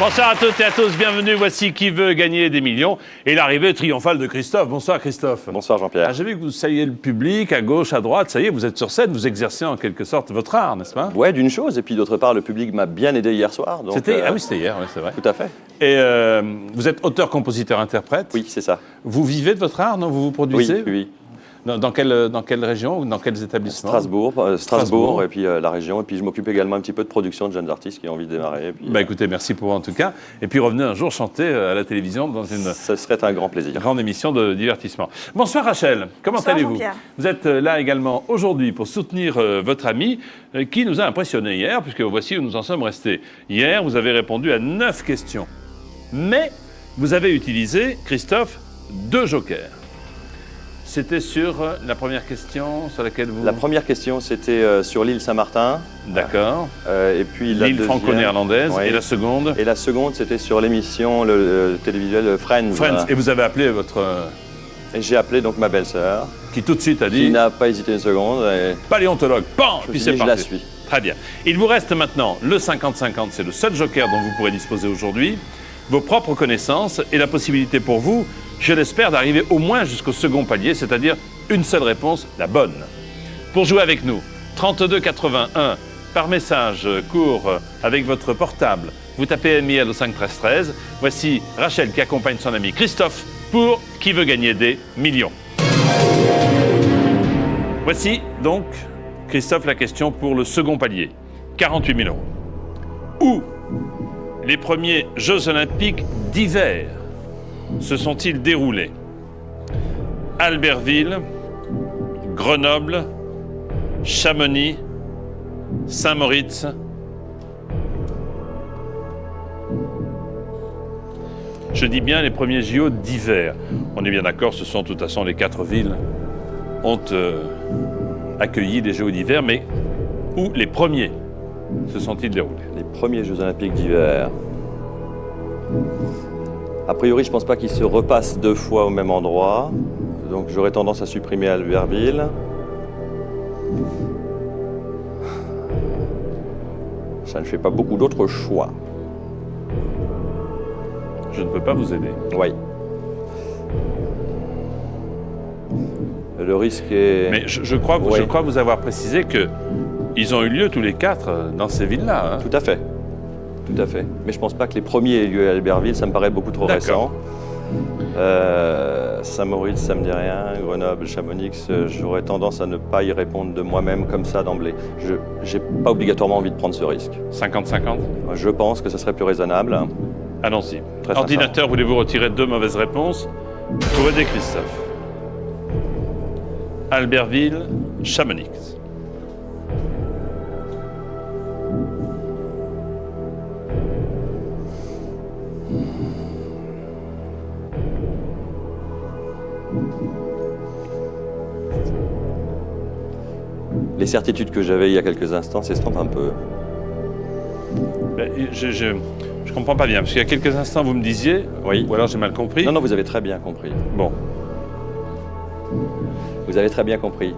Bonsoir à toutes et à tous, bienvenue, voici Qui veut gagner des millions et l'arrivée triomphale de Christophe. Bonsoir Christophe. Bonsoir Jean-Pierre. Ah, j'ai vu que vous saluiez le public, à gauche, à droite, ça y est, vous êtes sur scène, vous exercez en quelque sorte votre art, n'est-ce pas? Ouais, d'une chose, et puis d'autre part, le public m'a bien aidé hier soir. Donc, Ah oui, c'était hier, ouais, c'est vrai. Tout à fait. Et vous êtes auteur, compositeur, interprète. Oui, c'est ça. Vous vivez de votre art, non? Vous vous produisez? Oui. Dans quelle région ou dans quels établissements? Strasbourg, et puis la région. Et puis je m'occupe également un petit peu de production de jeunes artistes qui ont envie de démarrer. Et puis, Écoutez, merci pour vous en tout cas. Et puis revenez un jour chanter à la télévision dans une ce serait un grand plaisir. grande émission de divertissement. Bonsoir Rachel, comment allez-vous? Vous êtes là également aujourd'hui pour soutenir votre ami qui nous a impressionnés hier, puisque voici où nous en sommes restés. Hier, vous avez répondu à 9 questions. Mais vous avez utilisé, Christophe, 2 jokers. C'était sur la première question sur laquelle vous... La première question, c'était sur l'île Saint-Martin. D'accord. Et puis la l'île deuxième... franco-néerlandaise. Oui. Et la seconde? Et la seconde, c'était sur l'émission télévisuelle Friends. Friends. Et vous avez appelé votre... Et j'ai appelé donc ma belle-sœur. Qui tout de suite a dit... Qui n'a pas hésité une seconde. Et... Paléontologue. Pan. Je me Puis suis c'est dit, parti. je la suis. Très bien. Il vous reste maintenant le 50-50. C'est le seul joker dont vous pourrez disposer aujourd'hui. Vos propres connaissances et la possibilité pour vous, je l'espère, d'arriver au moins jusqu'au second palier, c'est-à-dire une seule réponse, la bonne. Pour jouer avec nous, 32 81 par message court avec votre portable. Vous tapez MIL au 5 13 13. Voici Rachel qui accompagne son ami Christophe pour Qui veut gagner des millions. Voici donc, Christophe, la question pour le second palier. 48 000 €. Où les premiers Jeux Olympiques d'hiver se sont-ils déroulés? Albertville, Grenoble, Chamonix, Saint-Moritz. Je dis bien les premiers JO d'hiver. On est bien d'accord, ce sont de toute façon les 4 villes ont accueilli des JO d'hiver, mais où les premiers se sont-ils déroulés? Les premiers Jeux Olympiques d'hiver. A priori, je ne pense pas qu'ils se repassent 2 fois au même endroit. Donc j'aurais tendance à supprimer Albertville. Ça ne fait pas beaucoup d'autres choix. Je ne peux pas vous aider. Oui. Le risque est... Mais je crois vous avoir précisé qu'ils ont eu lieu tous les 4 dans ces villes-là. Hein. Tout à fait. Tout à fait. Mais je ne pense pas que les premiers aient lieu à Albertville, ça me paraît beaucoup trop récent. Saint-Moritz, ça me dit rien. Grenoble, Chamonix, j'aurais tendance à ne pas y répondre de moi-même comme ça d'emblée. Je n'ai pas obligatoirement envie de prendre ce risque. 50-50? Je pense que ce serait plus raisonnable. Allons-y. Très Ordinateur, voulez-vous retirer 2 mauvaises réponses pour aider Christophe? Albertville, Chamonix. Les certitudes que j'avais il y a quelques instants s'estompent un peu. Je comprends pas bien, parce qu'il y a quelques instants, vous me disiez, Oui. ou alors j'ai mal compris. Non, vous avez très bien compris. Bon. Vous avez très bien compris.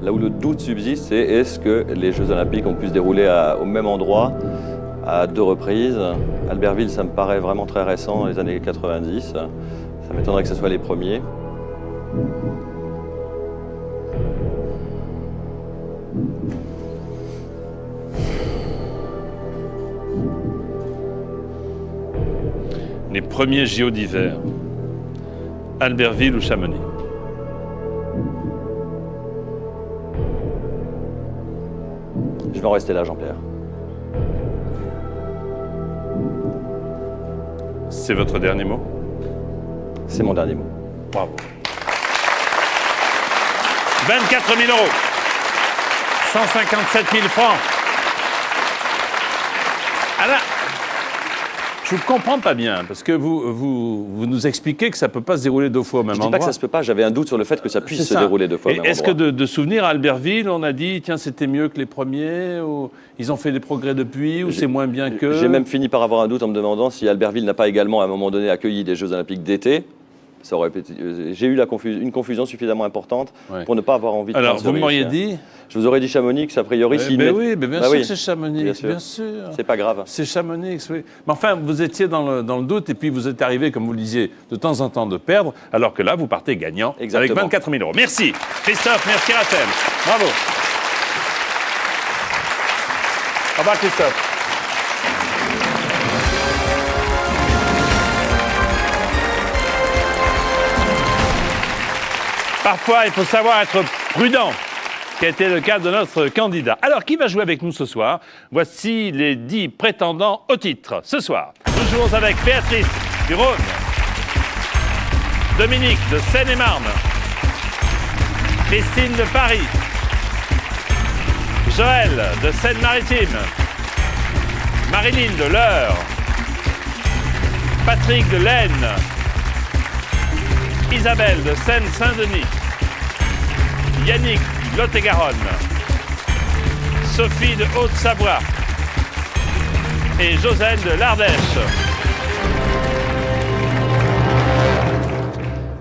Là où le doute subsiste, c'est est-ce que les Jeux Olympiques ont pu se dérouler au même endroit à 2 reprises. Albertville, ça me paraît vraiment très récent, dans les années 90. Ça m'étonnerait que ce soit les premiers. Les premiers JO d'hiver. Albertville ou Chamonix? Je vais en rester là, Jean-Pierre. C'est votre dernier mot? C'est mon dernier mot. Bravo. 24 000 €. 157 000 francs. Alors, je ne comprends pas bien, parce que vous nous expliquez que ça ne peut pas se dérouler 2 fois au même endroit. Je ne dis pas que ça ne se peut pas, j'avais un doute sur le fait que ça puisse se dérouler 2 fois au même endroit. Est-ce que de souvenir à Albertville, on a dit, tiens, c'était mieux que les premiers, ou ils ont fait des progrès depuis, ou c'est moins bien que... J'ai même fini par avoir un doute en me demandant si Albertville n'a pas également, à un moment donné, accueilli des Jeux Olympiques d'été. ça aurait été... J'ai eu une confusion suffisamment importante pour ne pas avoir envie de Alors, prendre ce vous m'auriez risque. dit... Je vous aurais dit Chamonix, a priori, s'il Mais oui, mais bien sûr que c'est Chamonix, bien sûr. C'est pas grave. C'est Chamonix, oui. Mais enfin, vous étiez dans le doute et puis vous êtes arrivé, comme vous le disiez, de temps en temps de perdre, alors que là, vous partez gagnant avec 24 000 €. Merci Christophe, merci Raphaël. Bravo. Au revoir Christophe. Parfois, il faut savoir être prudent, ce qui a été le cas de notre candidat. Alors, qui va jouer avec nous ce soir? Voici les 10 prétendants au titre. Ce soir, nous jouons avec Béatrice du Rhône, Dominique de Seine-et-Marne, Christine de Paris, Joël de Seine-Maritime, Marilyn de l'Eure, Patrick de l'Aisne, Isabelle de Seine-Saint-Denis, Yannick du Lot-et-Garonne, Sophie de Haute-Savoie et Josène de l'Ardèche.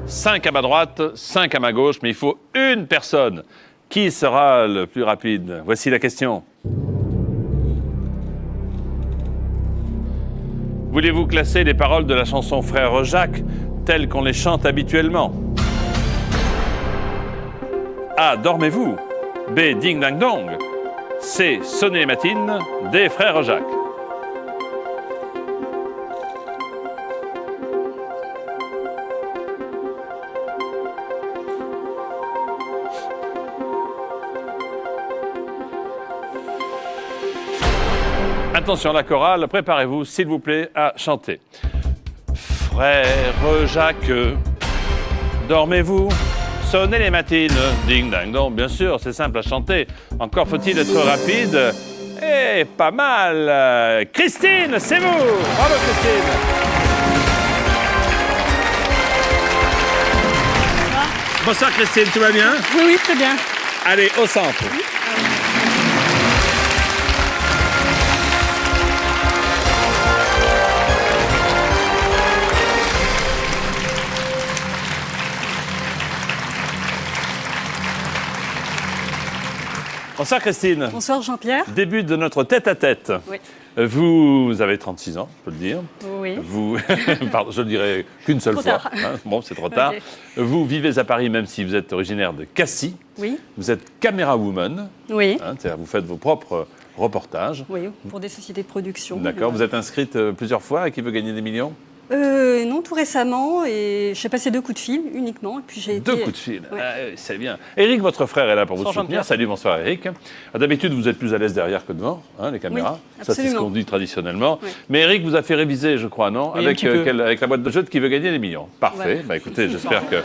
5 à ma droite, 5 à ma gauche, mais il faut une personne. Qui sera le plus rapide? Voici la question. Voulez-vous classer les paroles de la chanson Frère Jacques telles qu'on les chante habituellement? A. Dormez-vous. B. Ding Dang Dong. C. Sonnez Matine. D. Frère Jacques. Attention, la chorale, préparez-vous, s'il vous plaît, à chanter. Frère Jacques, dormez-vous, sonnez les matines, ding dang dong, bien sûr, c'est simple à chanter. Encore faut-il être rapide. Et pas mal. Christine, c'est vous. Bravo Christine. Bonsoir Christine, tout va bien? Oui, très bien. Allez, au centre. Bonsoir Christine. Bonsoir Jean-Pierre. Début de notre tête-à-tête. Oui. Vous avez 36 ans, je peux le dire. Oui. Vous, pardon, je ne le dirai qu'une seule Trop fois. tard. Hein, bon, c'est trop tard. Ok. Vous vivez à Paris, même si vous êtes originaire de Cassis. Oui. Vous êtes caméra woman. Oui. Hein, c'est-à-dire vous faites vos propres reportages. Oui, pour des sociétés de production. D'accord. Vous êtes inscrite plusieurs fois et qui veut gagner des millions? Non, tout récemment, et j'ai passé 2 coups de fil uniquement. Et puis j'ai 2 été... coups de fil, Ouais. c'est bien. Éric, votre frère, est là pour vous Bonsoir, soutenir. Jean-Pierre. Salut, bonsoir Éric. D'habitude, vous êtes plus à l'aise derrière que devant, hein, les caméras. Oui, ça, c'est ce absolument. qu'on dit traditionnellement. Oui. Mais Éric vous a fait réviser, je crois, non? Oui, un petit peu. Avec la boîte de jeu de Qui veut gagner des millions. Parfait. Ouais. Bah, écoutez, j'espère que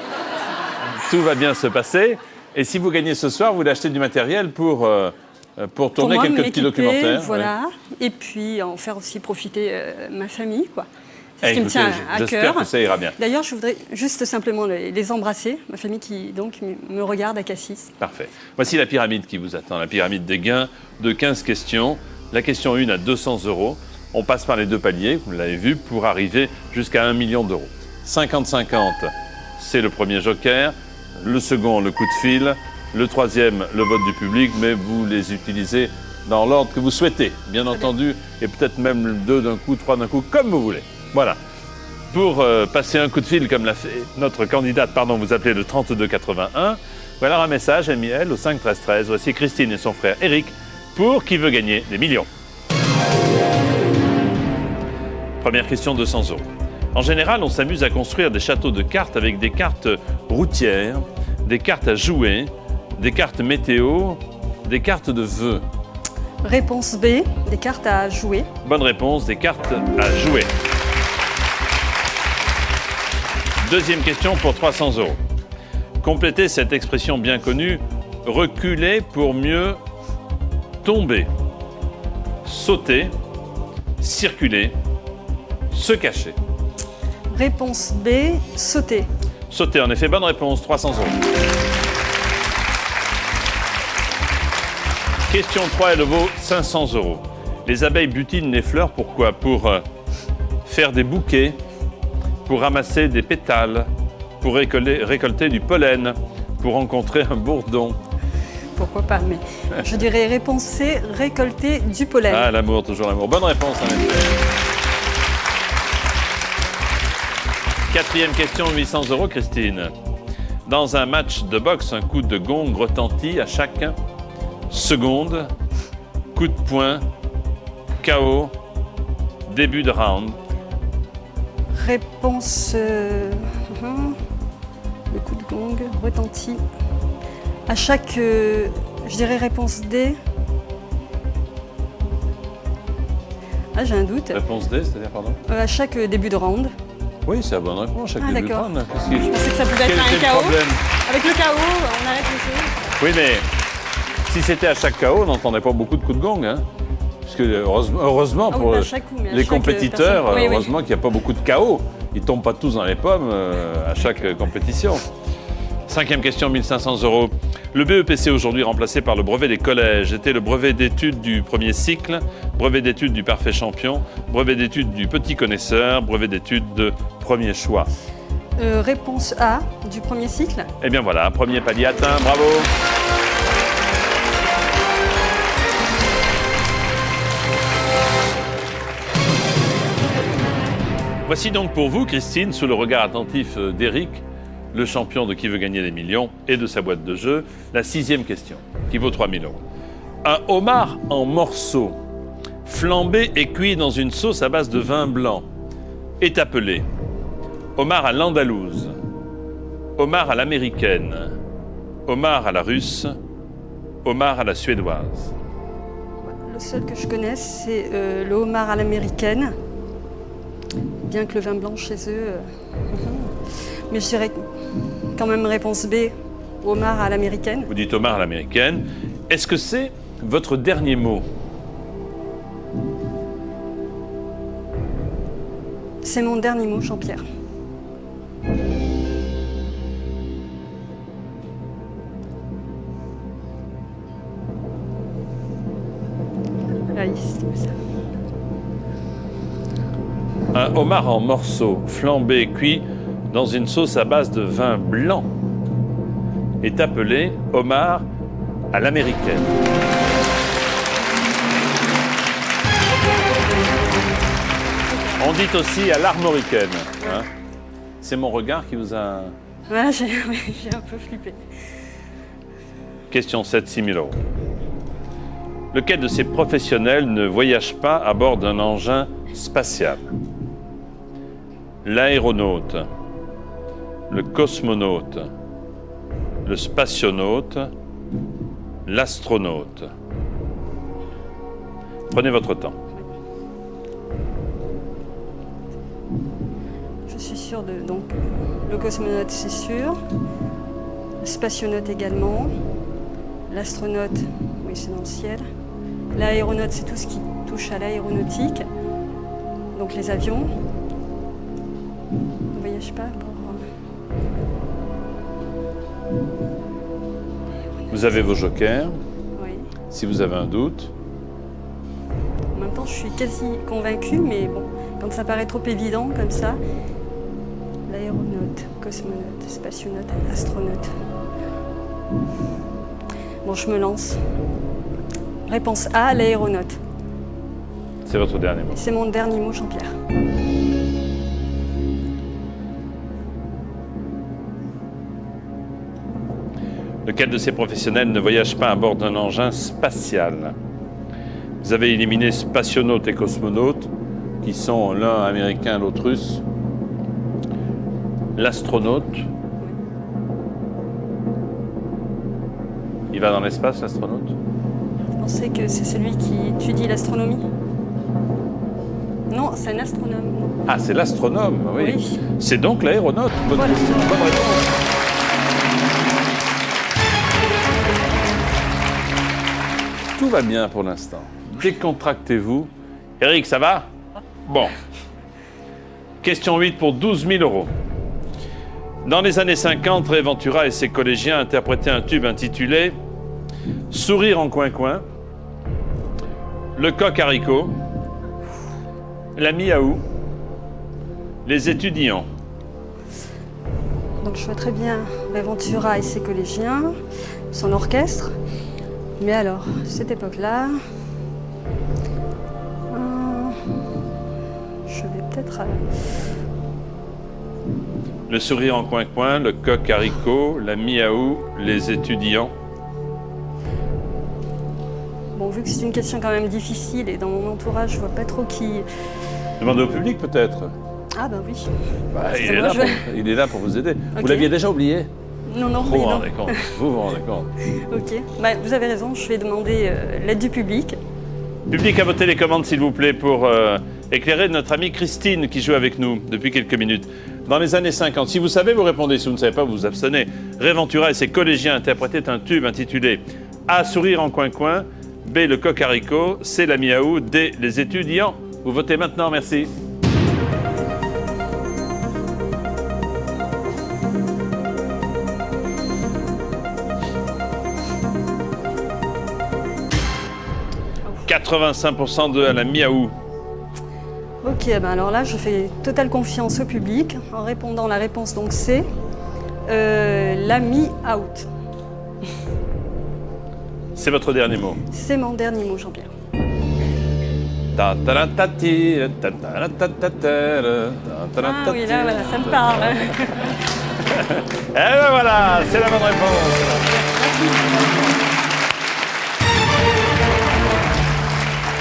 tout va bien se passer. Et si vous gagnez ce soir, vous voulez acheter du matériel pour tourner moi, quelques petits m'équiper, documentaires. Voilà. Ouais. Et puis en faire aussi profiter ma famille, quoi. C'est Eh, ce qui me écoutez, tient à j'espère cœur. que ça ira bien. D'ailleurs, je voudrais juste simplement les embrasser, ma famille qui donc me regarde à Cassis. Parfait. Voici la pyramide qui vous attend, la pyramide des gains de 15 questions. La question 1 à 200 €. On passe par les 2 paliers, vous l'avez vu, pour arriver jusqu'à 1 million d'euros. 50-50, c'est le premier joker. Le second, le coup de fil. Le troisième, le vote du public, mais vous les utilisez dans l'ordre que vous souhaitez, bien entendu, et peut-être même 2 d'un coup, 3 d'un coup, comme vous voulez. Voilà. Pour passer un coup de fil comme l'a fait notre candidate, vous appelez le 3281. Voilà un message MIL au 5 13 13. Voici Christine et son frère Éric pour Qui veut gagner des millions. Première question, 200 €. En général, on s'amuse à construire des châteaux de cartes avec des cartes routières, des cartes à jouer, des cartes météo, des cartes de vœux. Réponse B, des cartes à jouer. Bonne réponse, des cartes à jouer. Deuxième question pour 300 €. Complétez cette expression bien connue, reculer pour mieux tomber, sauter, circuler, se cacher. Réponse B, sauter. Sauter, en effet, bonne réponse, 300 €. Question 3, elle vaut 500 €. Les abeilles butinent les fleurs, pourquoi? Pour faire des bouquets, pour ramasser des pétales pour récolter du pollen, pour rencontrer un bourdon? Pourquoi pas, mais je dirais réponse C, récolter du pollen. Ah, l'amour, toujours l'amour. Bonne réponse, en effet. Quatrième question, 800 €, Christine. Dans un match de boxe, un coup de gong retentit à chaque seconde, coup de poing, KO, début de round. Réponse... le coup de gong retentit. À chaque... je dirais réponse D. Ah, j'ai un doute. Réponse D, c'est-à-dire, pardon? À chaque début de round. Oui, c'est la bonne réponse, chaque début de d'accord. round. Je pensais que ça pouvait être un Quel KO. problème? Avec le KO, on arrête le jeu. Oui, mais si c'était à chaque KO, on n'entendait pas beaucoup de coups de gong. Hein? Parce que heureusement Ah oui, pour pas à chaque coup, mais à les chaque compétiteurs, personne. Oui, oui. heureusement qu'il n'y a pas beaucoup de KO. Ils ne tombent pas tous dans les pommes à chaque compétition. Cinquième question, 1500 €. Le BEPC aujourd'hui remplacé par le brevet des collèges était le brevet d'études du premier cycle, brevet d'études du parfait champion, brevet d'études du petit connaisseur, brevet d'études de premier choix. Réponse A, du premier cycle. Eh bien voilà, premier palier atteint, bravo. Voici donc pour vous, Christine, sous le regard attentif d'Éric, le champion de Qui veut gagner des millions et de sa boîte de jeu, la sixième question, qui vaut 3000 €. Un homard en morceaux, flambé et cuit dans une sauce à base de vin blanc, est appelé homard à l'andalouse, homard à l'américaine, homard à la russe, homard à la suédoise. Le seul que je connaisse, c'est le homard à l'américaine. Bien que le vin blanc chez eux... Mais je dirais quand même réponse B, homard à l'américaine. Vous dites homard à l'américaine. Est-ce que c'est votre dernier mot? C'est mon dernier mot, Jean-Pierre. Allez, c'est ça. Un homard en morceaux, flambé et cuit dans une sauce à base de vin blanc, est appelé homard à l'américaine. On dit aussi à l'armoricaine. Hein. C'est mon regard qui vous a... Voilà, j'ai un peu flippé. Question 7, 6 000 €. Lequel de ces professionnels ne voyage pas à bord d'un engin spatial? L'aéronaute, le cosmonaute, le spationaute, l'astronaute. Prenez votre temps. Je suis sûre de... Donc, le cosmonaute, c'est sûr. Le spationaute également. L'astronaute, oui, c'est dans le ciel. L'aéronaute, c'est tout ce qui touche à l'aéronautique. Donc, les avions. On ne voyage pas pour... Vous avez vos jokers, Oui. si vous avez un doute. En même temps, je suis quasi convaincue, mais bon, quand ça paraît trop évident comme ça, l'aéronaute, cosmonaute, spationaute, astronaute. Bon, je me lance. Réponse A, l'aéronaute. C'est votre dernier mot. C'est mon dernier mot, Jean-Pierre. Lequel de ces professionnels ne voyage pas à bord d'un engin spatial? Vous avez éliminé spationaute et cosmonaute, qui sont l'un américain, l'autre russe. L'astronaute. Il va dans l'espace, l'astronaute? Vous pensez que c'est celui qui étudie l'astronomie? Non, c'est un astronome. Non. Ah, c'est l'astronome, oui. Oui. C'est donc l'aéronaute. Bonne Voilà. question, bonne réponse. Tout va bien pour l'instant. Décontractez-vous. Eric, ça va? Bon. Question 8 pour 12 000 €. Dans les années 50, Ray Ventura et ses collégiens interprétaient un tube intitulé « Sourire en coin-coin »,« Le coq haricot »,« La miaou »,« Les étudiants ». Donc je vois très bien Ventura et ses collégiens, son orchestre. Mais alors, cette époque-là, je vais peut-être... Le sourire en coin-coin, le coq haricot, la miaou, les étudiants. Bon, vu que c'est une question quand même difficile et dans mon entourage, je vois pas trop qui... Demandez au public peut-être. Ah ben oui. Bah, C'est il, est moi, là je pour, vais- il est là pour vous aider. Ok. Vous l'aviez déjà oublié? Non, non, Vous mais vous non. rendez compte. Vous vous rendez compte. Ok. Bah, vous avez raison, je vais demander l'aide du public. Public à vos télécommandes, s'il vous plaît, pour éclairer notre amie Christine qui joue avec nous depuis quelques minutes. Dans les années 50, si vous savez, vous répondez. Si vous ne savez pas, vous vous abstenez. Ray Ventura et ses collégiens interprétaient un tube intitulé A, sourire en coin-coin. B, le coq haricot. C, la miaou. D, les étudiants. Vous votez maintenant, merci. « 85% de à la miaou. Ok, ben alors là, je fais totale confiance au public en répondant la réponse, donc c'est l'ami out. C'est votre dernier mot. C'est mon dernier mot, Jean-Pierre. Ah Ah oui, là, voilà, ça me parle. Et ben voilà, c'est la bonne réponse.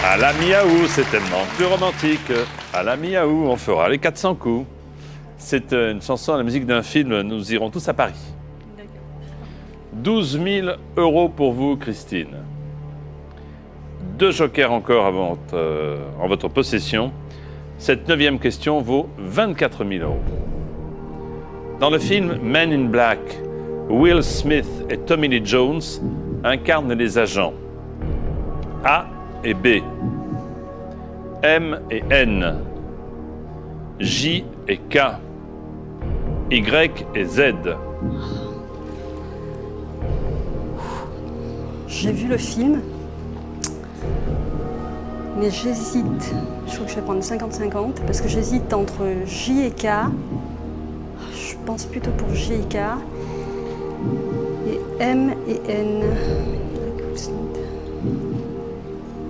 À la miaou, c'est tellement plus romantique. À la miaou, on fera les 400 coups. C'est une chanson à la musique d'un film, Nous irons tous à Paris. 12 000 € pour vous, Christine. 2 jokers encore en votre possession. Cette 9e question vaut 24 000 €. Dans le film Men in Black, Will Smith et Tommy Lee Jones incarnent les agents A et B, M et N, J et K, Y et Z. J'ai vu le film, mais j'hésite. Je crois que je vais prendre 50-50 parce que j'hésite entre J et K. Je pense plutôt pour J et K. Et M et N.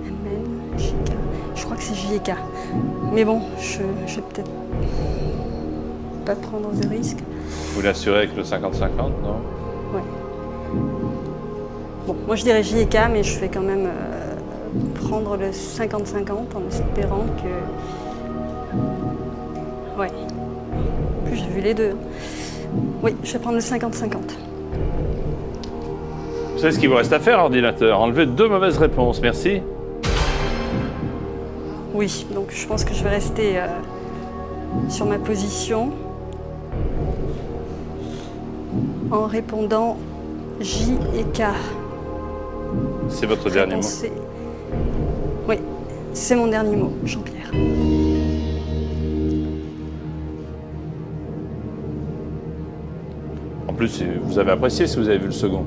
MN, JK. Je crois que c'est J et K. Mais bon, je vais peut-être pas prendre de risque. Vous l'assurez avec le 50-50, non? Ouais. Bon, moi je dirais J et K, mais je vais quand même prendre le 50-50 en espérant que... Ouais. En plus, j'ai vu les deux. Oui, je vais prendre le 50-50. Vous savez ce qu'il vous reste à faire, ordinateur? Enlever 2 mauvaises réponses, merci. Oui, donc je pense que je vais rester sur ma position en répondant J et K. C'est votre dernier mot. Oui, c'est mon dernier mot, Jean-Pierre. En plus, vous avez apprécié si vous avez vu le second.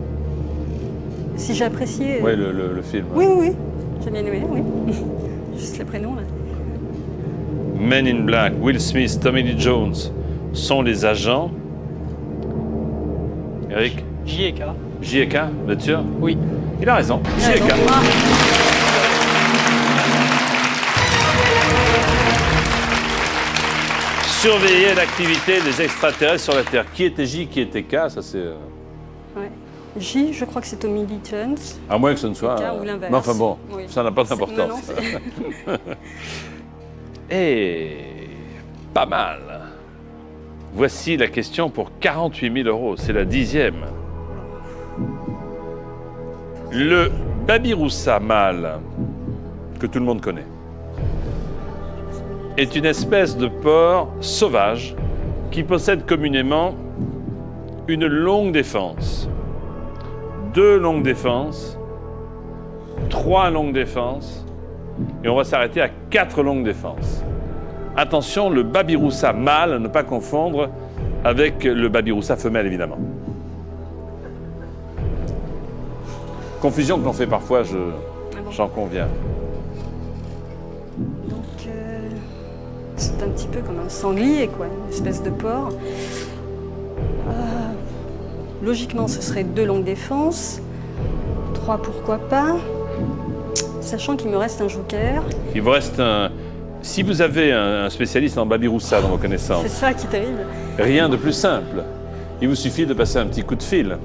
Si j'ai apprécié... Oui, le film. Oui, oui, oui. J'ai bien aimé, oui. Juste les prénoms, là. Men in Black, Will Smith, Tommy Lee Jones sont les agents. Eric? J et K. J et K, vous êtes sûr? Oui. Il a raison. J et K. Surveiller l'activité des extraterrestres sur la Terre. Qui était J, qui était K? Ça, c'est... Ouais. J, je crois que c'est Tommy Lee Jones. À moins que ce ne soit... K ou l'inverse. Mais enfin bon, Oui. ça n'a pas Non, d'importance. non, Et pas mal. Voici la question pour 48 000 €. C'est la 10e. Le babiroussa mâle, que tout le monde connaît, est une espèce de porc sauvage qui possède communément une longue défense, 2 longues défenses, 3 longues défenses, et on va s'arrêter à 4 longues défenses. Attention, le babiroussa mâle, à ne pas confondre avec le babiroussa femelle, évidemment. Confusion que l'on fait parfois, j'en conviens. Donc, c'est un petit peu comme un sanglier, quoi, une espèce de porc. logiquement, ce serait 2 longues défenses. 3, pourquoi pas. Sachant qu'il me reste un joker. Il vous reste un... Si vous avez un spécialiste en babiroussa dans vos connaissances, C'est ça qui est terrible. rien de plus simple. Il vous suffit de passer un petit coup de fil.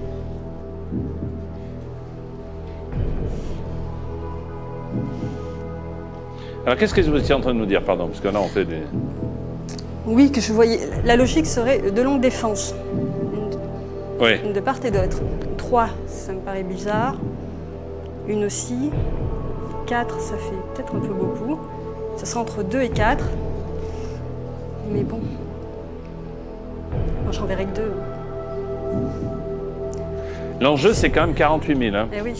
Alors, qu'est-ce que vous étiez en train de nous dire, pardon? Parce que là, on fait des... Oui, que je voyais. La logique serait 2 longues défenses. Oui. Une de part et d'autre. 3, ça me paraît bizarre. Une aussi. 4, ça fait peut-être un peu beaucoup. Ça sera entre 2 et 4. Mais bon. Moi, j'en verrai que 2. L'enjeu, c'est quand même 48 000. Hein. Eh oui,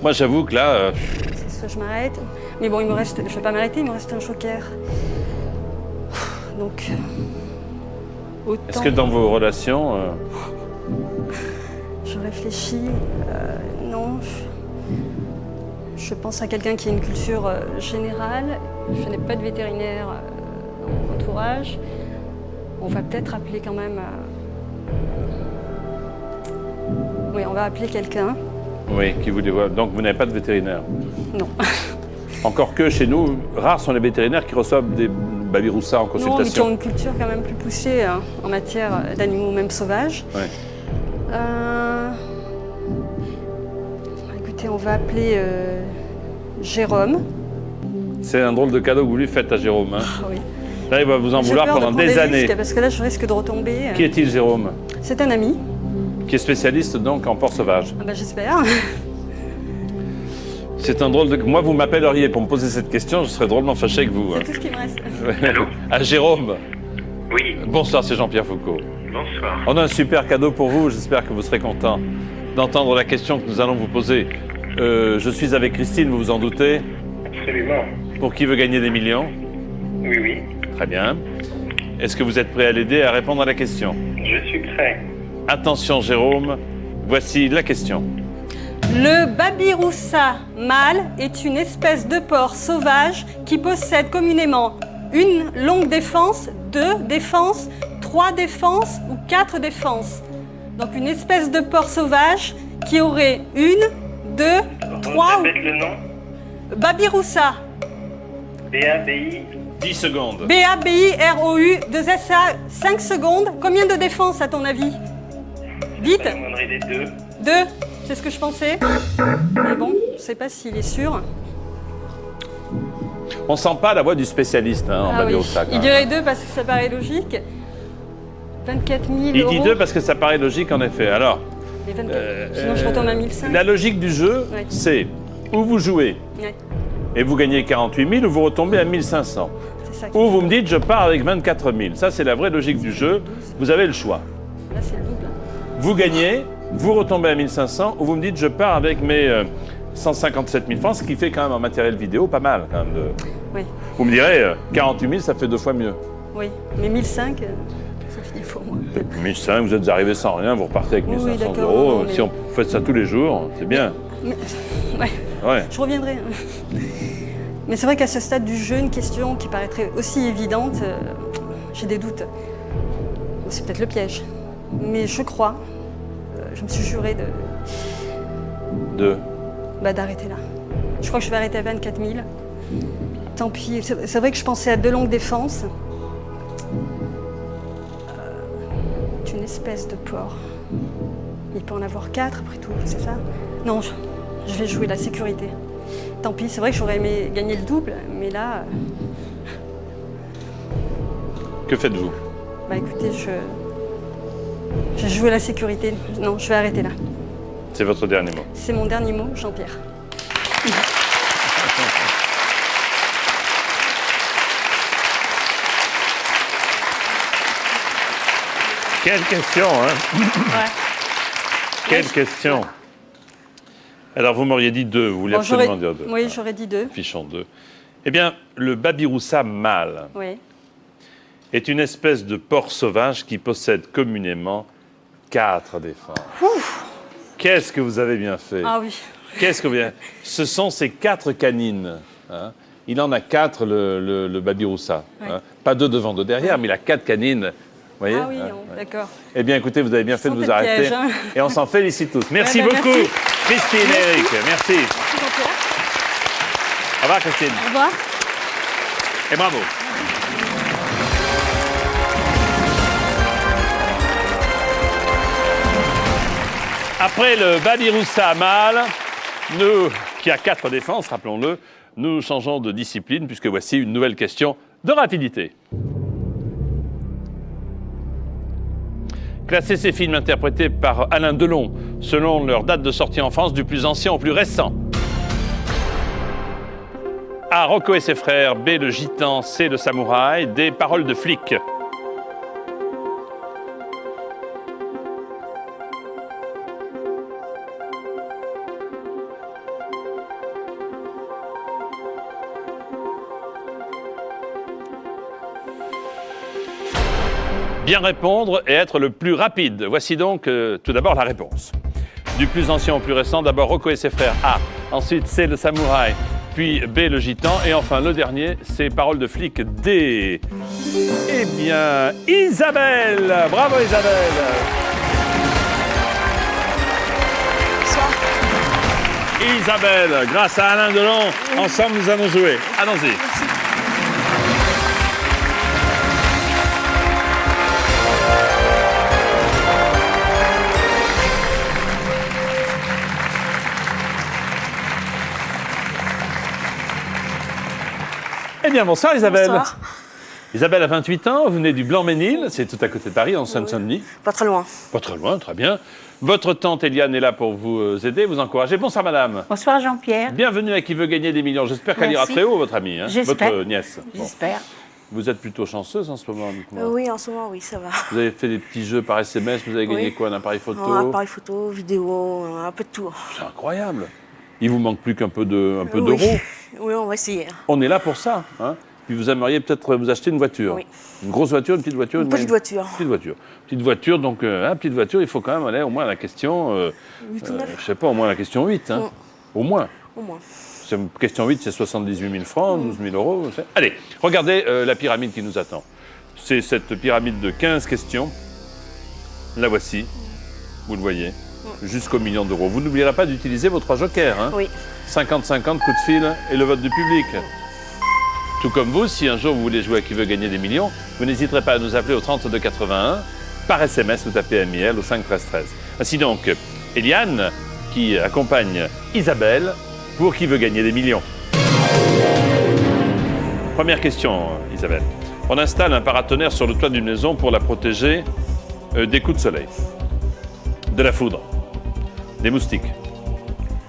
Moi, j'avoue que là... c'est soit je m'arrête. Mais bon, il me reste. Je vais pas m'arrêter, il me reste un joker. Donc. Autant. Est-ce que dans vos relations... Je réfléchis. Non. Je pense à quelqu'un qui a une culture générale. Je n'ai pas de vétérinaire dans mon entourage. On va peut-être appeler quand même. Oui, on va appeler quelqu'un. Oui, qui vous dévoile. Donc, vous n'avez pas de vétérinaire. Non. Encore que chez nous, rares sont les vétérinaires qui reçoivent des babiroussas en Non, mais qui consultation. ont une culture quand même plus poussée en matière d'animaux, même sauvages. Ouais. Écoutez, on va appeler Jérôme. C'est un drôle de cadeau que vous lui faites à Jérôme. Hein. Ah oui. Là, il va vous en J'ai vouloir peur de pendant prendre des années. risques, parce que là, je risque de retomber. Qui est-il, Jérôme? C'est un ami. Qui est spécialiste donc en porc sauvage. Ah bah, j'espère. C'est un drôle de... Moi, vous m'appelleriez pour me poser cette question, je serais drôlement fâché avec vous. C'est tout ce qui me reste. Allô? À Jérôme. Oui, Bonsoir, c'est Jean-Pierre Foucault. bonsoir. On a un super cadeau pour vous, j'espère que vous serez content d'entendre la question que nous allons vous poser. Je suis avec Christine, vous vous en doutez, Absolument. pour qui veut gagner des millions. Oui, oui, Très bien. Est-ce que vous êtes prêt à l'aider à répondre à la question? je suis prêt. Attention Jérôme, voici la question. Le babiroussa mâle est une espèce de porc sauvage qui possède communément une longue défense, 2 défenses, 3 défenses ou 4 défenses. Donc une espèce de porc sauvage qui aurait 1, 2, 3 Vous répète le nom? ou... Babiroussa. B-A-B-I. 10 secondes. B-A-B-I-R-O-U, 2 S-A, 5 secondes. Combien de défenses à ton avis? Vite. Ça demanderait des 2. 2, c'est ce que je pensais. Mais bon, je ne sais pas s'il est sûr. On sent pas la voix du spécialiste hein, en Ah oui. babiroussa. quand Il même. dirait 2 parce que ça paraît logique. 24 000 Il euros. dit 2 parce que ça paraît logique en effet. Alors, Les 24. Sinon, je retombe à 1005. la logique du jeu, Ouais. c'est où vous jouez Ouais, et vous gagnez 48 000 ou vous retombez à 1500. c'est ça. Ou vous me dites je pars avec 24 000. Ça, c'est la vraie logique du jeu. Vous avez le choix. Là, c'est le double. Vous gagnez, vous retombez à 1500 ou vous me dites je pars avec mes 157 000 francs, ce qui fait quand même en matériel vidéo pas mal. Quand même de... Oui, Vous me direz 48 000, ça fait 2 fois mieux. oui. Mais 1005, ça finit pour moi. 1500, vous êtes arrivé sans rien, vous repartez avec Oui, 1500 d'accord, euros. non, mais- Si on fait ça tous les jours, c'est bien. Mais, ouais, Ouais. je reviendrai. Mais c'est vrai qu'à ce stade du jeu, une question qui paraîtrait aussi évidente, j'ai des doutes. Bon, c'est peut-être le piège. Mais je crois, je me suis juré d'arrêter là. Je crois que je vais arrêter à 24 000. Tant pis. C'est vrai que je pensais à 2 longues défenses. C'est une espèce de porc. Il peut en avoir 4 après tout, c'est ça? Non, je vais jouer la sécurité. Tant pis, c'est vrai que j'aurais aimé gagner le double, mais là, Que faites-vous? bah écoutez, je joué la sécurité. Non, je vais arrêter là. C'est votre dernier mot. C'est mon dernier mot, Jean-Pierre. Quelle question, hein? Ouais. Quelle question. Alors, vous m'auriez dit 2, vous voulez Bon, absolument dire 2. Oui, j'aurais dit 2. Fichons 2. Eh bien, le babiroussa mâle Oui. est une espèce de porc sauvage qui possède communément 4 défenses. Qu'est-ce que vous avez bien fait? Ah oui. Qu'est-ce que vous avez... Ce sont ces 4 canines. Hein. Il en a 4, le babiroussa. Ouais. Hein. Pas 2 devant, 2 derrière, mais il a 4 canines voyez Ah oui, Ouais. d'accord. Eh bien, écoutez, vous avez bien fait de Sentais vous le arrêter. piège, hein. Et on s'en félicite tous. Merci Ouais, bah, beaucoup, merci. Christine et Eric. Merci. Merci Jean-Pierre. Au revoir, Christine. Au revoir. Et bravo. Après le Babiroussa Amal, nous, qui a 4 défenses, rappelons-le, nous changeons de discipline puisque voici une nouvelle question de rapidité. Classer ces films interprétés par Alain Delon selon leur date de sortie en France du plus ancien au plus récent. A. Rocco et ses frères. B. Le Gitan. C. Le Samouraï. D. Paroles de flic. Bien répondre et être le plus rapide. Voici donc tout d'abord la réponse. Du plus ancien au plus récent, d'abord Rocco et ses frères. A. Ensuite, C. Le Samouraï. Puis B. Le Gitan. Et enfin, le dernier, c'est Paroles de flic. D. Eh bien, Isabelle. Bravo, Isabelle. Isabelle, grâce à Alain Delon, ensemble nous allons jouer. Allons-y. Eh bien, bonsoir Isabelle. Bonsoir. Isabelle a 28 ans, vous venez du Blanc-Ménil, c'est tout à côté de Paris, en Seine-Saint-Denis. Pas très loin. Pas très loin, très bien. Votre tante Eliane est là pour vous aider, vous encourager. Bonsoir madame. Bonsoir Jean-Pierre. Bienvenue à Qui veut gagner des millions. J'espère qu'elle ira Merci. très haut, votre amie, hein, J'espère. votre nièce. Bon. J'espère. Vous êtes plutôt chanceuse en ce moment, dites-moi. Oui, en ce moment, oui, ça va. Vous avez fait des petits jeux par SMS, vous avez gagné Oui. quoi, un appareil photo? Un appareil photo, vidéo, un peu de tout. C'est incroyable. Il vous manque plus qu'un peu d'euros. Oui. Oui, on va essayer. On est là pour ça, hein. Puis vous aimeriez peut-être vous acheter une voiture. Oui. Une grosse voiture, une petite voiture? Une petite voiture. Petite voiture. Petite voiture, donc, petite voiture, il faut quand même aller au moins à la question, 8 ou 9, je sais pas, au moins à la question 8, hein. Au moins. au moins. Question 8, c'est 78 000 francs, 12 000 euros. Allez, regardez la pyramide qui nous attend. C'est cette pyramide de 15 questions. La voici, vous le voyez, jusqu'au million d'euros. Vous n'oublierez pas d'utiliser vos 3 jokers, hein. Oui. 50-50, coup de fil et le vote du public. Tout comme vous, si un jour vous voulez jouer à Qui veut gagner des millions, vous n'hésiterez pas à nous appeler au 3281. Par SMS, vous tapez MIL au 5 13 13. Ainsi donc, Eliane, qui accompagne Isabelle pour Qui veut gagner des millions. Première question, Isabelle. On installe un paratonnerre sur le toit d'une maison pour la protéger des coups de soleil, de la foudre, des moustiques,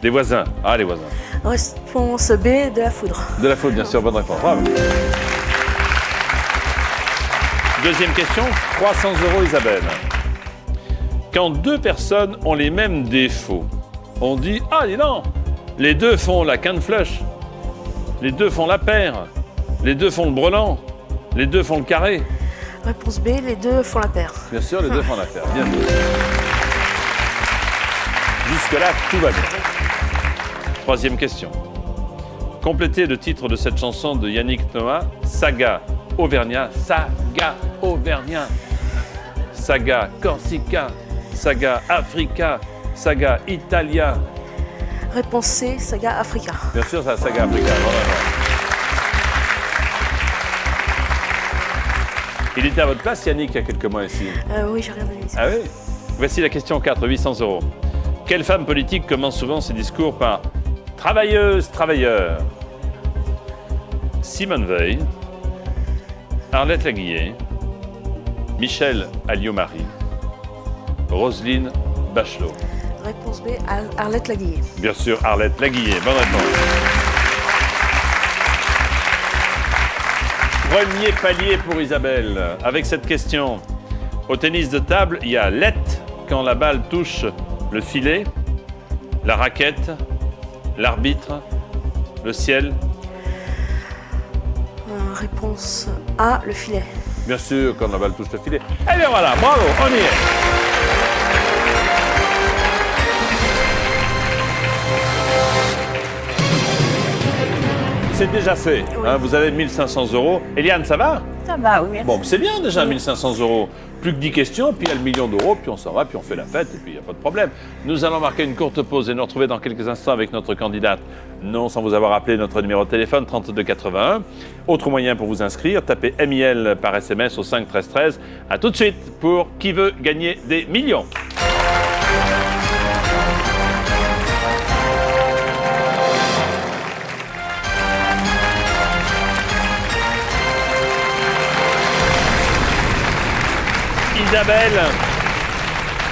des voisins. Ah, les voisins. Réponse B, de la foudre. De la faute, bien sûr, bonne réponse. Bravo. Deuxième question, 300 euros, Isabelle. Quand 2 personnes ont les mêmes défauts, on dit « Ah, dis donc, les 2 font la quinte flush, les 2 font la paire, les 2 font le brelan, les 2 font le carré. » Réponse B, les deux font la paire. Bien sûr, les 2 font la paire. Bien joué. Jusque-là, tout va bien. Troisième question. Complétez le titre de cette chanson de Yannick Noah, Saga Auvergnat. Saga Auvergnat. Saga Corsica. Saga Africa. Saga Italia. Réponse C, saga Africa. Bien sûr, c'est la Saga Africa. Voilà. Il était à votre place, Yannick, il y a quelques mois ici. Oui, j'ai regardé l'émission. Ah oui? Voici la question 4, 800 euros. Quelle femme politique commence souvent ses discours par « Travailleuse, travailleur » Simone Veil, Arlette Laguillet, Michel Alliot-Marie, Roselyne Bachelot. Réponse B, Arlette Laguillet. Bien sûr, Arlette Laguillet. Bonne réponse. Premier palier pour Isabelle. Avec cette question, au tennis de table, il y a let quand la balle touche le filet, la raquette, l'arbitre, le ciel. Réponse A, le filet. Bien sûr, quand la balle touche le filet. Eh bien voilà, bravo, on y est. C'est déjà fait. Oui. Hein, vous avez 1500 euros. Eliane, ça va? Ça va, oui, merci. Bon, c'est bien déjà, 1500 €. Plus que 10 questions, puis il y a le million d'euros, puis on s'en va, puis on fait la fête, et puis il n'y a pas de problème. Nous allons marquer une courte pause et nous retrouver dans quelques instants avec notre candidate. Non, sans vous avoir appelé notre numéro de téléphone, 32 81. Autre moyen pour vous inscrire, tapez MIL par SMS au 5 13 13. A tout de suite pour Qui veut gagner des millions. Isabelle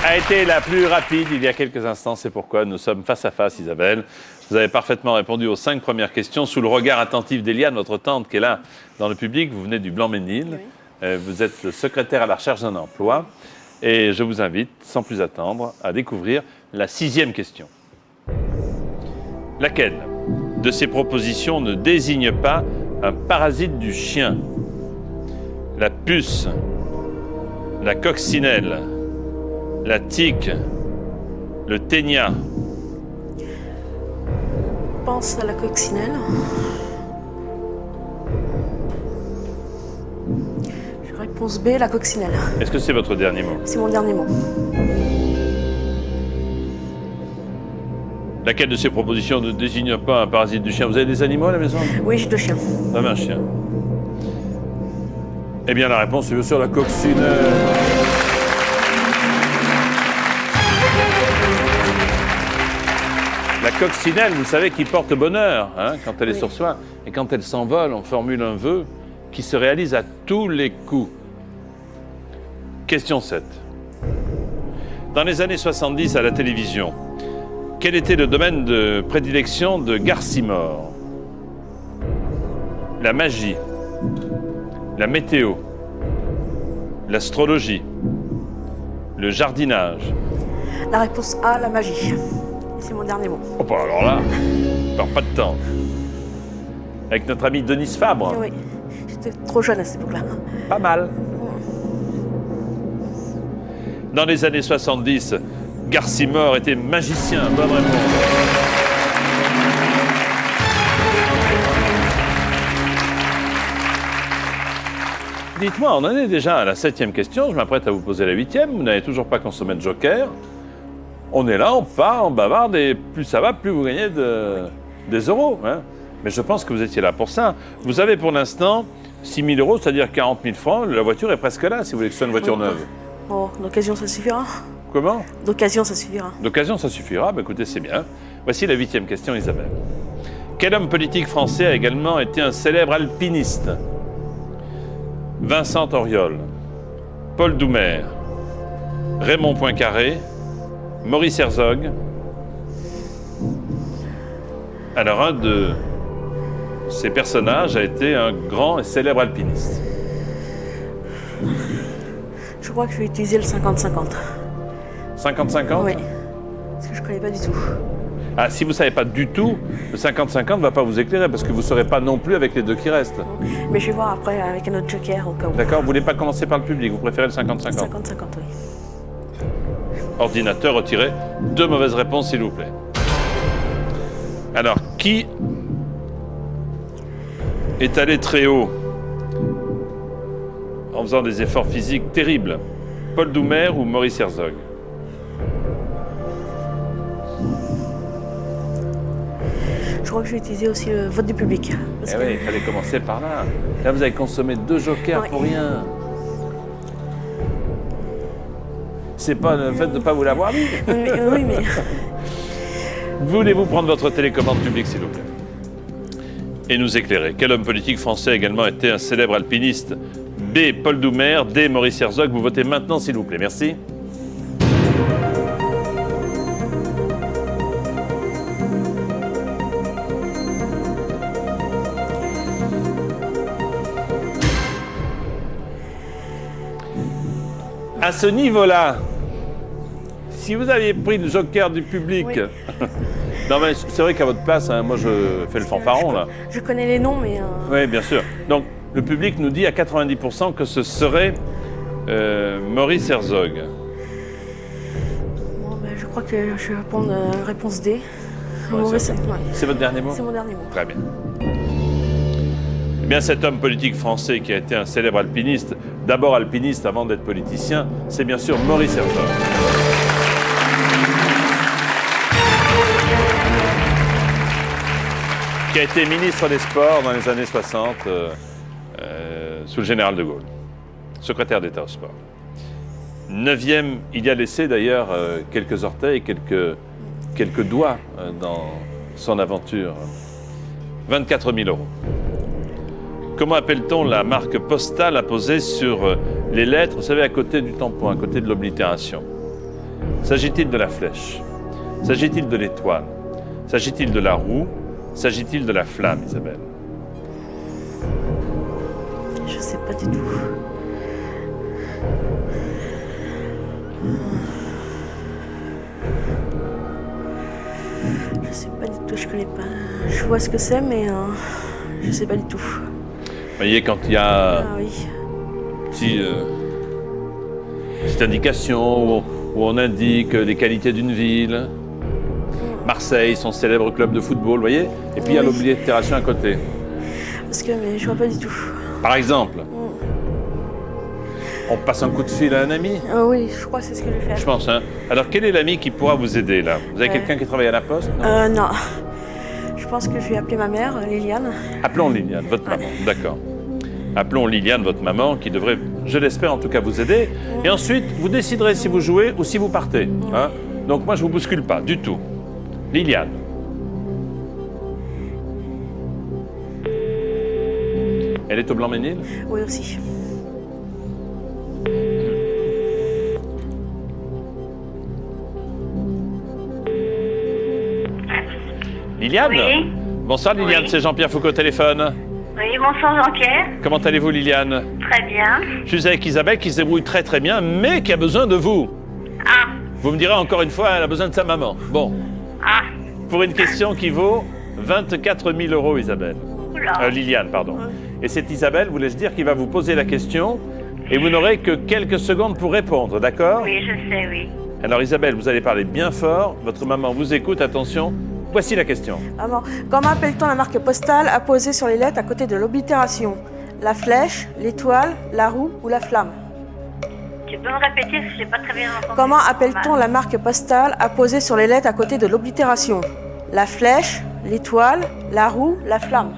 a été la plus rapide il y a quelques instants, c'est pourquoi nous sommes face à face, Isabelle. Vous avez parfaitement répondu aux 5 premières questions sous le regard attentif d'Eliane, votre tante qui est là dans le public. Vous venez du Blanc-Ménil, vous êtes secrétaire à la recherche d'un emploi et je vous invite, sans plus attendre, à découvrir la 6e question. Laquelle de ces propositions ne désigne pas un parasite du chien? La puce, la coccinelle, la tique, le ténia. Je pense à la coccinelle. Réponse B, la coccinelle. Est-ce que c'est votre dernier mot? C'est mon dernier mot. Laquelle de ces propositions ne désigne pas un parasite du chien? Vous avez des animaux à la maison? Oui, j'ai 2 chiens. Vous avez un chien. Eh bien, la réponse est bien sûr la coccinelle. La coccinelle, vous savez, qui porte bonheur hein, quand elle est sur soi. Et quand elle s'envole, on formule un vœu qui se réalise à tous les coups. Question 7. Dans les années 70 à la télévision, quel était le domaine de prédilection de Garcimore? La magie, la météo, l'astrologie, le jardinage. La réponse A, la magie. C'est mon dernier mot. Oh, bah alors là, on perd pas de temps. Avec notre ami Denise Fabre. Oui, j'étais trop jeune à cette époque-là. Pas mal. Dans les années 70, Garcimore était magicien. Bonne réponse. Dites-moi, on en est déjà à la 7e question. Je m'apprête à vous poser la 8e. Vous n'avez toujours pas consommé de joker. On est là, on part, on bavarde et plus ça va, plus vous gagnez des euros. Hein. Mais je pense que vous étiez là pour ça. Vous avez pour l'instant 6 000 euros, c'est-à-dire 40 000 francs. La voiture est presque là si vous voulez que ce soit une voiture neuve. Oh, d'occasion, ça suffira. Comment? D'occasion, ça suffira. D'occasion, ça suffira. Bah, écoutez, c'est bien. Voici la 8e question, Isabelle. Quel homme politique français a également été un célèbre alpiniste? Vincent Auriol, Paul Doumer, Raymond Poincaré, Maurice Herzog. Alors, un de ces personnages a été un grand et célèbre alpiniste. Je crois que je vais utiliser le 50-50. 50-50? Oui, parce que je ne connais pas du tout. Ah, si vous ne savez pas du tout, le 50-50 ne va pas vous éclairer parce que vous ne saurez pas non plus avec les deux qui restent. Mais je vais voir après avec un autre joker au cas où. D'accord? Vous ne voulez pas commencer par le public, vous préférez le 50-50? 50-50, oui. Ordinateur, retirez 2 mauvaises réponses, s'il vous plaît. Alors, qui est allé très haut en faisant des efforts physiques terribles? Paul Doumer ou Maurice Herzog? Je crois que je vais utiliser aussi le vote du public. Eh oui, il fallait commencer par là. Là, vous avez consommé 2 jokers pour rien. C'est pas le fait de ne pas vous l'avoir dit. Oui, mais... Voulez-vous prendre votre télécommande publique, s'il vous plaît? Et nous éclairer. Quel homme politique français a également été un célèbre alpiniste? B. Paul Doumer, D. Maurice Herzog. Vous votez maintenant, s'il vous plaît. Merci. À ce niveau-là, si vous aviez pris le joker du public... Oui. Non, mais c'est vrai qu'à votre place, hein, moi, je fais le fanfaron, là. Je connais les noms, mais... Oui, bien sûr. Donc, le public nous dit à 90% que ce serait Maurice Herzog. Bon, ben, je crois que je vais répondre réponse D. Ouais, Maurice, c'est votre dernier mot? C'est mon dernier mot. Très bien. Bien, cet homme politique français qui a été un célèbre alpiniste, d'abord alpiniste avant d'être politicien, c'est bien sûr Maurice Hergé. Qui a été ministre des Sports dans les années 60 sous le général de Gaulle, secrétaire d'État au sport. 9e, il y a laissé d'ailleurs quelques orteils, quelques doigts dans son aventure. 24 000 €. Comment appelle-t-on la marque postale apposée sur les lettres, vous savez, à côté du tampon, à côté de l'oblitération? S'agit-il de la flèche? S'agit-il de l'étoile? S'agit-il de la roue? S'agit-il de la flamme, Isabelle? Je sais pas du tout. Je sais pas du tout, je connais pas. Je vois ce que c'est, mais je sais pas du tout. Vous voyez, quand il y a Ah oui. petite indication où on indique les qualités d'une ville, Marseille, son célèbre club de football, vous voyez? Et puis il y a Oui. l'oblitération à côté. Parce que mais je vois pas du tout. Par exemple, on passe un coup de fil à un ami, Ah oui, je crois que c'est ce que je vais je faire. pense. Hein? Alors, quel est l'ami qui pourra vous aider, là? Vous avez Ouais. quelqu'un qui travaille à la poste? Non. Non. Je pense que je vais appeler ma mère, Liliane. Appelons Liliane, votre maman. D'accord. Appelons Liliane, votre maman, qui devrait, je l'espère en tout cas, vous aider. Et ensuite, vous déciderez si vous jouez ou si vous partez. Hein? Donc moi, je ne vous bouscule pas, du tout. Liliane. Elle est au Blanc-Ménil? Oui, aussi. Liliane? Oui. Bonsoir Liliane, Oui. c'est Jean-Pierre Foucault au téléphone. Oui, bonsoir Jean-Pierre. Comment allez-vous Liliane? Très bien. Je suis avec Isabelle qui se débrouille très très bien, mais qui a besoin de vous. Ah, Vous me direz encore une fois, elle a besoin de sa maman. Bon, ah, pour une question qui vaut 24 000 € Isabelle. oula. Liliane, pardon. Et c'est Isabelle, voulais-je dire, qui va vous poser la question et vous n'aurez que quelques secondes pour répondre, d'accord? Oui, je sais, oui. Alors Isabelle, vous allez parler bien fort, votre maman vous écoute, attention. Voici la question. Alors, comment appelle-t-on la marque postale apposée sur les lettres à côté de l'oblitération? La flèche, l'étoile, la roue ou la flamme? Tu peux me répéter parce que j'ai pas très bien entendu. Comment appelle-t-on la marque postale apposée sur les lettres à côté de l'oblitération? La flèche, l'étoile, la roue, la flamme?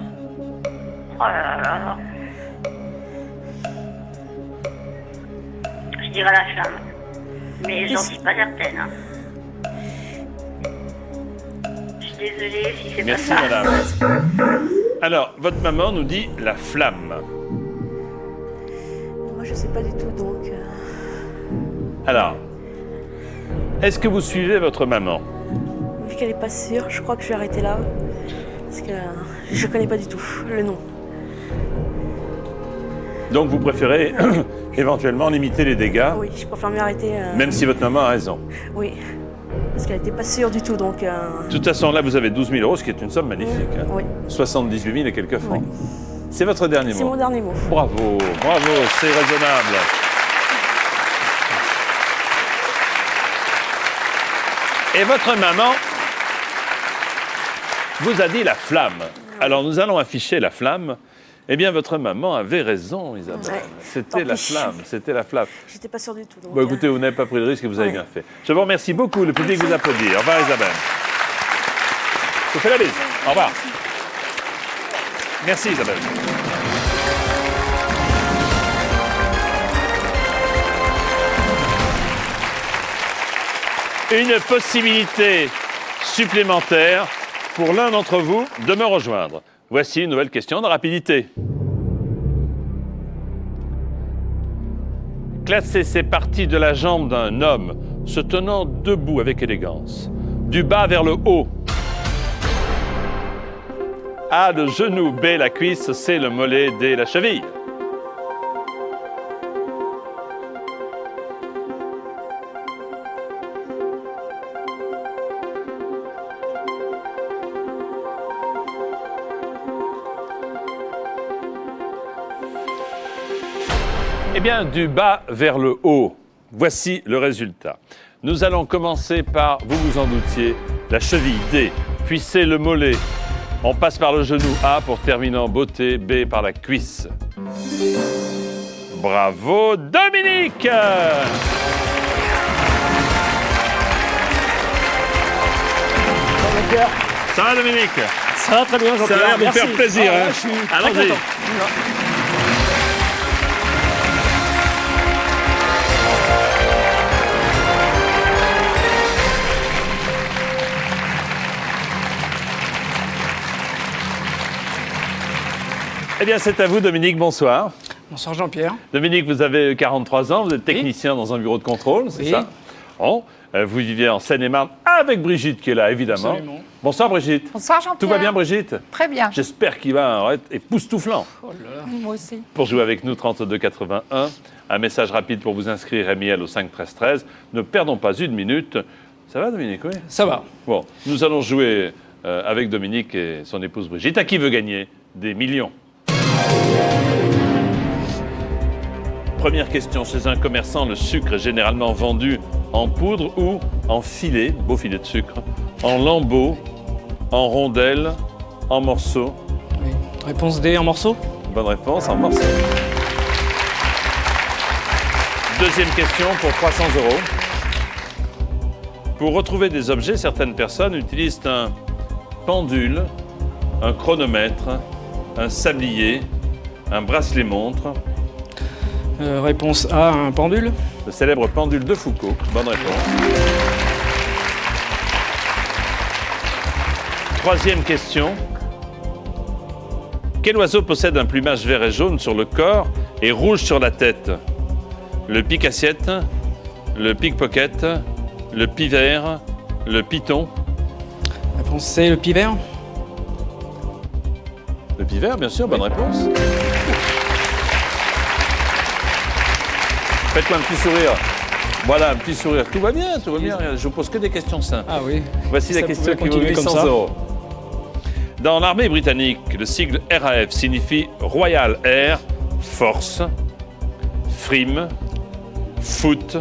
Oh là là là. Je dirais la flamme. Mais j'en suis pas certaine. Hein. Je suis désolée si c'est pas Merci ça. madame. Alors, votre maman nous dit la flamme. Moi, je sais pas du tout, donc... Alors, est-ce que vous suivez votre maman? vu qu'elle est pas sûre, je crois que je vais arrêter là. Parce que je connais pas du tout le nom. Donc vous préférez éventuellement limiter les dégâts, Oui, je préfère mieux arrêter. même si votre maman a raison. Oui. Parce qu'elle était pas sûre du tout, donc... De toute façon, là, vous avez 12 000 €, ce qui est une somme magnifique. Hein. Oui. 78 000 et quelques francs. Oui. C'est votre dernier C'est mot. mon dernier mot. Bravo, bravo, c'est raisonnable. Et votre maman vous a dit la flamme. Alors nous allons afficher la flamme. Eh bien, votre maman avait raison, Isabelle. Ouais, C'était tant la pis. flamme, c'était la flamme. J'étais pas sûre du tout. Donc, Bon, écoutez, vous n'avez pas pris de risque et vous avez Ouais. bien fait. Je vous remercie beaucoup. Le public vous applaudit. Au revoir, Isabelle. Je vous fais la bise. Au revoir. Merci, Isabelle. Une possibilité supplémentaire pour l'un d'entre vous de me rejoindre. Voici une nouvelle question de rapidité. Classer ces parties de la jambe d'un homme se tenant debout avec élégance, du bas vers le haut. A, le genou, B, la cuisse, C, le mollet, D, la cheville. Eh bien, du bas vers le haut. Voici le résultat. Nous allons commencer par, vous vous en doutiez, la cheville D, puis c'est le mollet, On passe par le genou A pour terminer en beauté, B par la cuisse. Bravo Dominique! Ça va Dominique? Ça va très bien, Jean-Pierre. Ça a l'air de vous faire plaisir. Ah, Hein? je suis très Allons-y. content. Eh bien, c'est à vous, Dominique. Bonsoir. Bonsoir, Jean-Pierre. Dominique, vous avez 43 ans, vous êtes technicien dans un bureau de contrôle, c'est Oui. ça? Bon, vous viviez en Seine-et-Marne avec Brigitte qui est là, évidemment. Absolument. Bonsoir, Brigitte. Bonsoir Jean-Pierre. Tout va bien, Brigitte? Très bien. J'espère qu'il va être époustouflant. Oh là là. Moi aussi. Pour jouer avec nous, 3281. Un message rapide pour vous inscrire, MIL au 5 13 13. Ne perdons pas une minute. Ça va, Dominique? Oui. Ça va. Bon, nous allons jouer avec Dominique et son épouse Brigitte. À qui veut gagner des millions? Première question. Chez un commerçant, le sucre est généralement vendu en poudre ou en filet, beau filet de sucre, en lambeaux, en rondelles, en morceaux. Oui. Réponse D en morceaux. Bonne réponse, en morceaux. Deuxième question pour 300 €. Pour retrouver des objets, certaines personnes utilisent un pendule, un chronomètre, un sablier, un bracelet-montre. Réponse A, un pendule. Le célèbre pendule de Foucault. Bonne réponse. Troisième question. Quel oiseau possède un plumage vert et jaune sur le corps et rouge sur la tête? Le pique-assiette, le pickpocket, le pivert, le python. Réponse C, le pivert. Le pivert, bien sûr, bonne réponse. Faites-moi un petit sourire. Voilà, un petit sourire. Tout va bien, tout va bien. Je vous pose que des questions simples. Ah oui. Voici la Ça question pouvait qui vaut continuer comme 800 ça. €. Dans l'armée britannique, le sigle RAF signifie Royal Air Force, Frime, Foot,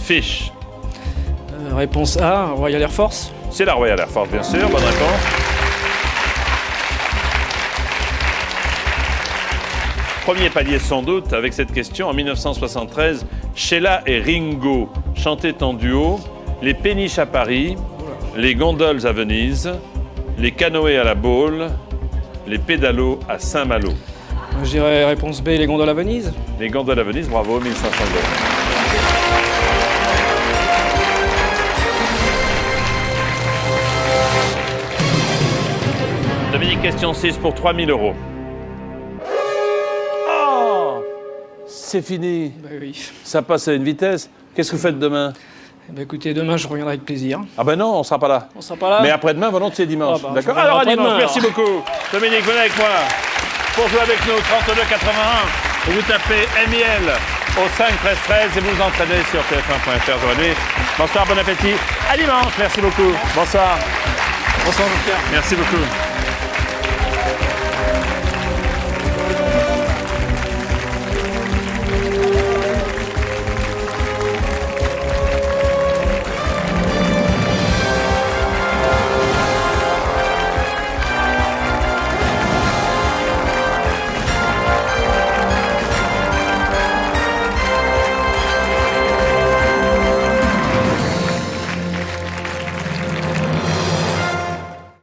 Fish. Réponse A, Royal Air Force. C'est la Royal Air Force, bien sûr. Bonne réponse. Premier palier sans doute avec cette question. En 1973, Sheila et Ringo chantaient en duo les péniches à Paris, les gondoles à Venise, les canoës à la Baule, les pédalos à Saint-Malo. Je dirais réponse B, les gondoles à Venise. Les gondoles à Venise, bravo, 1500 €. Dominique, question 6 pour 3000 €. Oh, c'est fini. Bah oui. Ça passe à une vitesse. Qu'est-ce que vous faites demain? Eh ben, écoutez, demain, je reviendrai avec plaisir. Ah ben non, on sera pas là. On sera pas là. Mais après-demain, volontiers dimanche. Ah bah, D'accord? je Alors à reviendrai dimanche, après-demain, merci beaucoup. Dominique, venez avec moi pour jouer avec nous, 3281. Vous tapez MIL au 5 13 13 et vous entraînez sur tf1.fr aujourd'hui. Bonsoir, bon appétit. À dimanche, merci beaucoup. Bonsoir. Bonsoir, Jean-Pierre. Merci beaucoup.